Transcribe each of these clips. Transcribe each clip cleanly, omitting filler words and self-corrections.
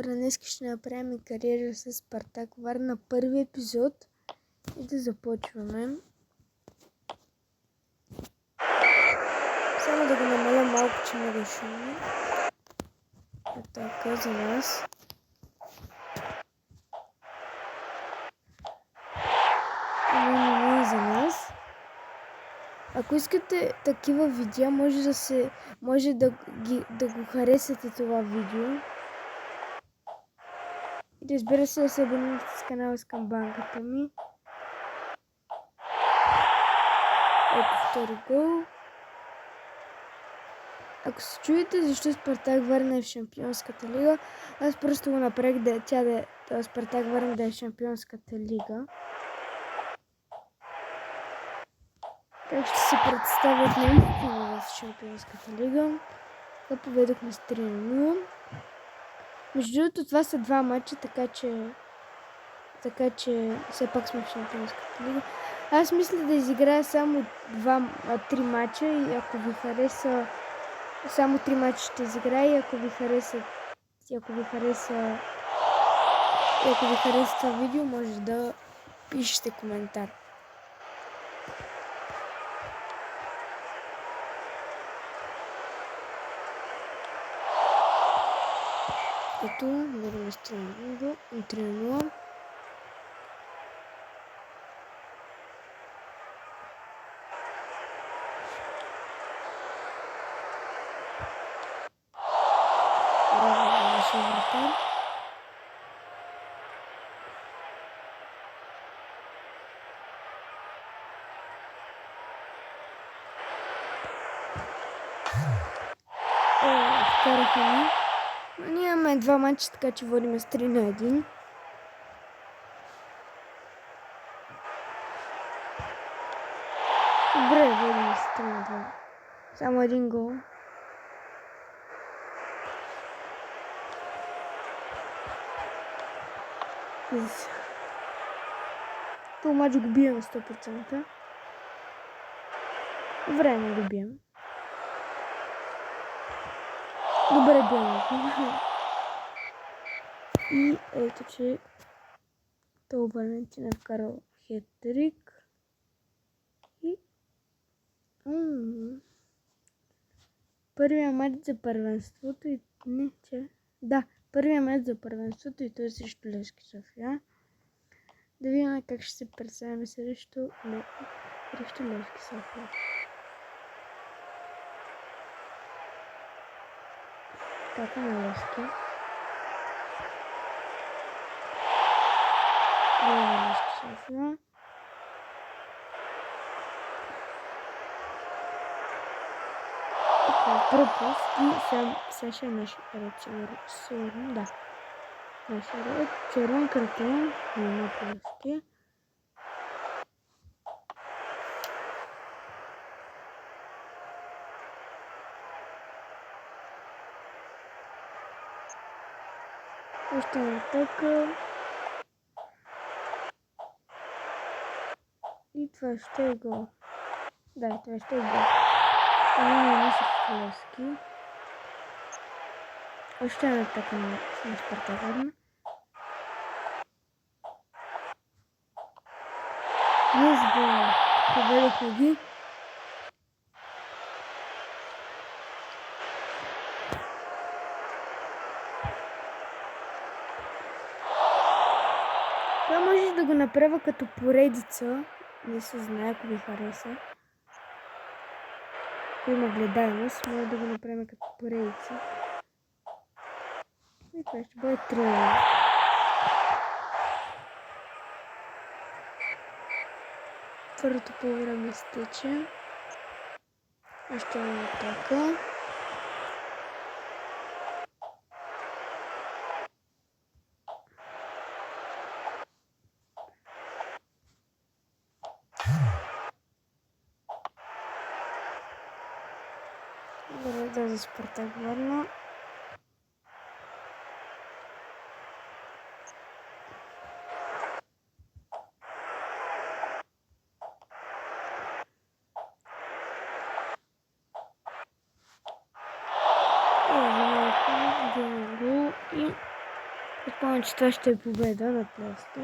Днес ще направим кариера с Спартак Варна, първи епизод и да започваме. Само да го намаля малко, че много шумно. Така за нас. И за нас. Ако искате такива видеа, може да го харесате това видео. И разбира се да се абонирате с канала с камбанката ми. Ето втори гол. Ако се чуете защо Спартак Варна е в Шампионската лига, аз просто го направих Спартак Варна да е в Шампионската лига. Как ще се представят наистина в Шампионската лига. Да поведохме с 3-0. Между другото това са два матча, така че все пак сме в Шампионската лига. Аз мисля да изиграя само 3 матча и ако ви хареса, само 3 матча ще изиграя и ако ви хареса това видео, може да пишете коментар. Ето, водим с 3-0. Браво, нашия вратар. Вкараха ни. Но ние имаме два матча, така че водим с 3-1. Добре, водим с 3-2. Само един гол. Това матч го бием 100%. Време го бием. Добре бием. И ето, че Тео Валентин е вкарал хет-трик. И първия матч за първенството и първия матч за първенството и той срещу Левски София. Да видим как ще се представим срещу Левски София. Така на Левски. Левски София. Пропуск и сега ще е наш ред, сигурно, да. Нашия ред, червен картон, няма Левски. Още натъка. И това ще е гол. Да, това ще е гол. Това не е срещу Левски. Още натъка на Спартак Варна. Ние поведохме ги. Това може да го направя като поредица. Не се знае, ако ви хареса. Ако има гледаемост, може да го направим като поредица. И това ще бъде 3. Първото по време изтече. Още една атака. Добре, за Спартак Варна. И Предполагам, че това ще е победа на Лески.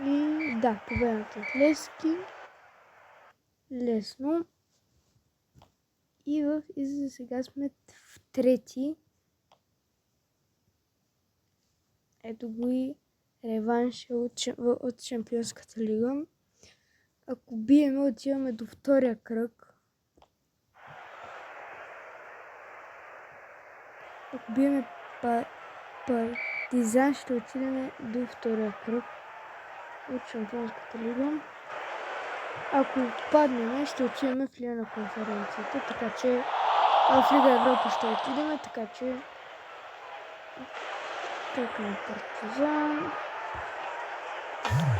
И да, победата от Лески. Лесно. И за сега сме в трети. Ето го и реванша от Шампионската лига. Ако биеме, отиваме до втория кръг. Ако биеме Партизан, ще отидем до втория кръг от Шампионската лига. Ако паднем, ще отидем в Лига на конференцията, така че в Лига Европа ще отидем, така че кръг на Партизан.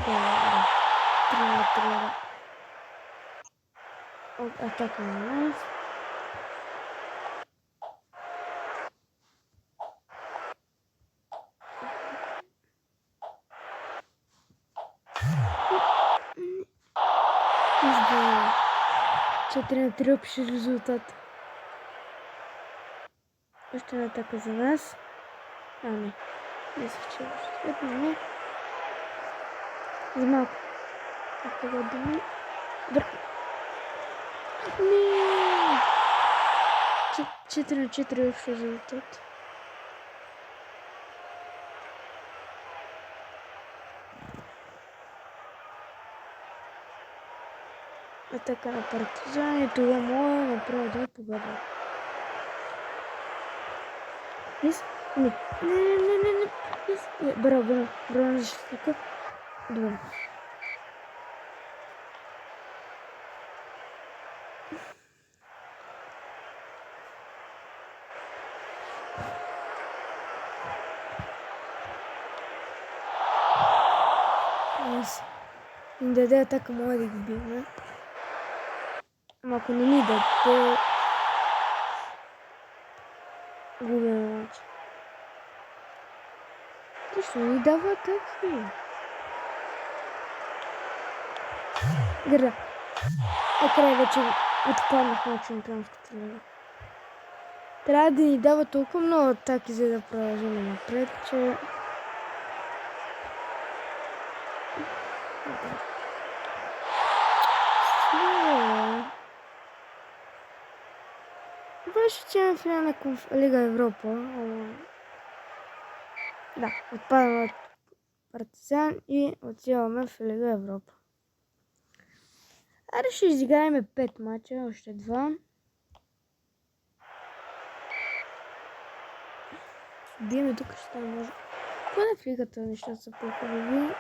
Да. 3-3. Атака на нас. Избава. 4-3 общ резултат. Още една атака за нас. Не. Мисля, че съответно не. За малко. Ако го дами. Не! 4-4 общ резултат. Атака на Партизан и това мога да направя да победа. Не. Браво на защитника. Добре. Им даде атака, мога да ги бием. Ама ако не ми даде, губим матч. Защо ни дава атаки? Града. Край вече отпаднах на Шампионската лига. Трябва да ни дава толкова много атаки, за да продължим напред, че... Беше, че е в Лига Европа. Да, отпадаме от Партизан и отиваме в Лига Европа. Аре ще изиграем 5 мача, още 2. Биеме тук, ще може. Поне в лигата нещата са по-хубави.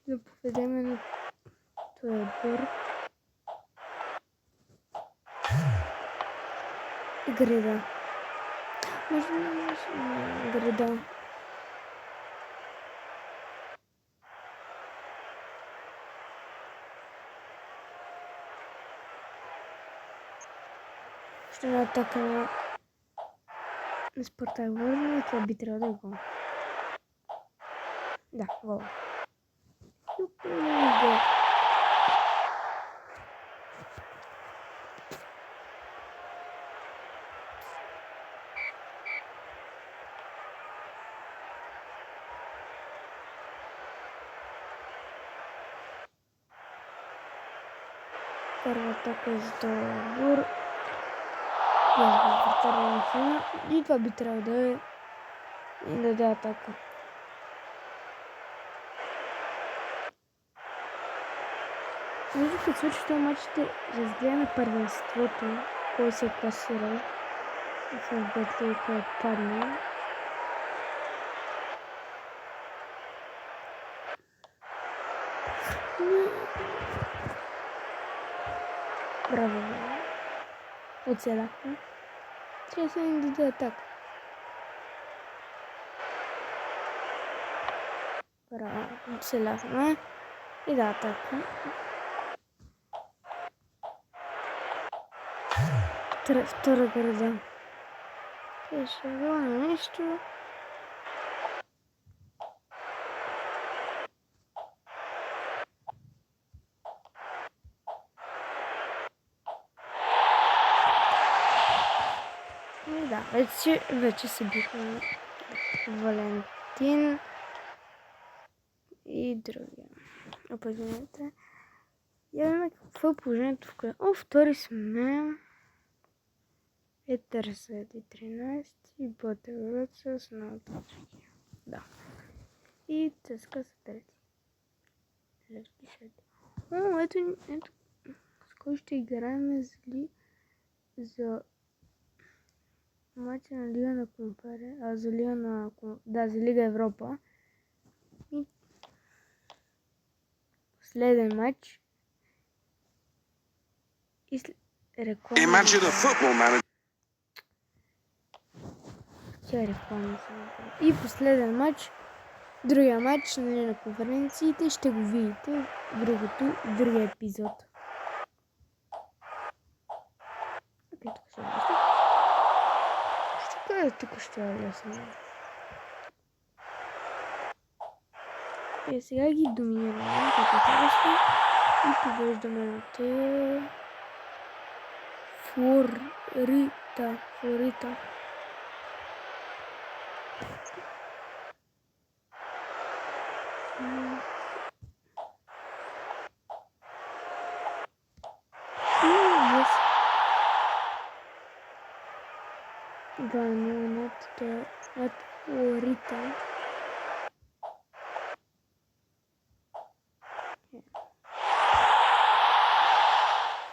Да поведеме на този отбор. И Града. Може Града. Ще на атака на Спартак Върна и това би трябвало да е гол. Да, гол. Първа атака за този отбор. И това би трябвало да е и да даде атака. Може да се случи в този матч, ще разгледаме първенството, кой се е класирал в Бетли и кой е паднал. Браво! Оцелахме. Трябва да се ни даде атака. Браво! Оцелахме. И да, атака. Втора Града. Беше ровно нещо. И да, вече се бихме Валентин и другия. Опазвайте. Явно какво е положението в края. О, втори сме. Етър след 13 и Ботеврат с много точки. Да. И Цеска са трети. Левски след. О, ето. С кой ще играем за матча на Лига на Конференция, за Лига на... Да, за Лига Европа. И последен матч. И реклама. Тя реклама са. И последен матч. Другия матч на конференциите ще го видите в другия епизод. Окей, тук ще е лесно. Ще кажа, тук ще е лесно. И сега ги доминираме, като харесва. И повеждаме на те... Флорита. Да, но над Флорита.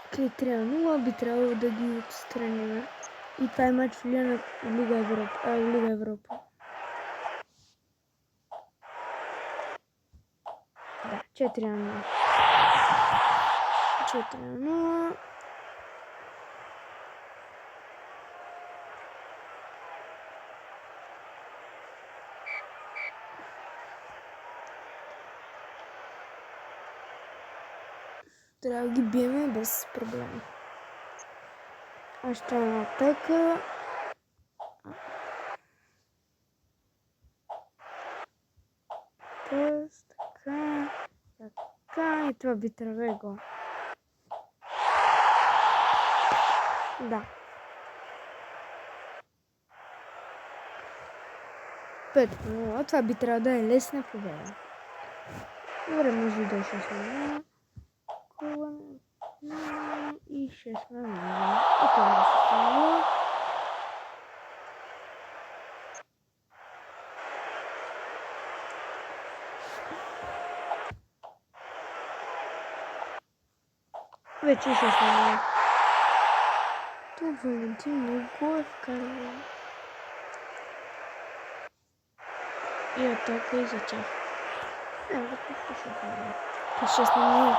Окей, 3-0 би трябвало да ги отстраним. И това е матч в Лига Европа. Да, 4-0. 4-0. Трябва да ги биеме без проблем. Още една атака. Така. И това би трябвало го. Да. 5-0. Това би трябвало да е лесна победа. Добре, може да е 6-0. И 6-0. И това е 6-0. Вече 6-0. Това Валентин много е вкарал. И атака и за тях. Да послушам. 6-0.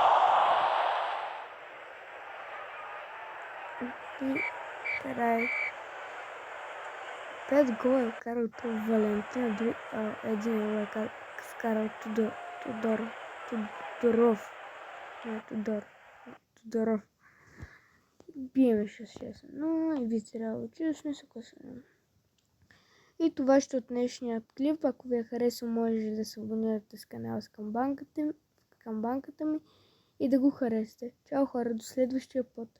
И край. 5 гола е вкарал това Валентин, един е вкарал Тодоров. Биеме 6-6, но и би трябвало честно се късаме. И това ще от днешният клип. Ако ви е харесал, може да се абонирате с канала към банката ми и да го харесате. Чао хора, до следващия път.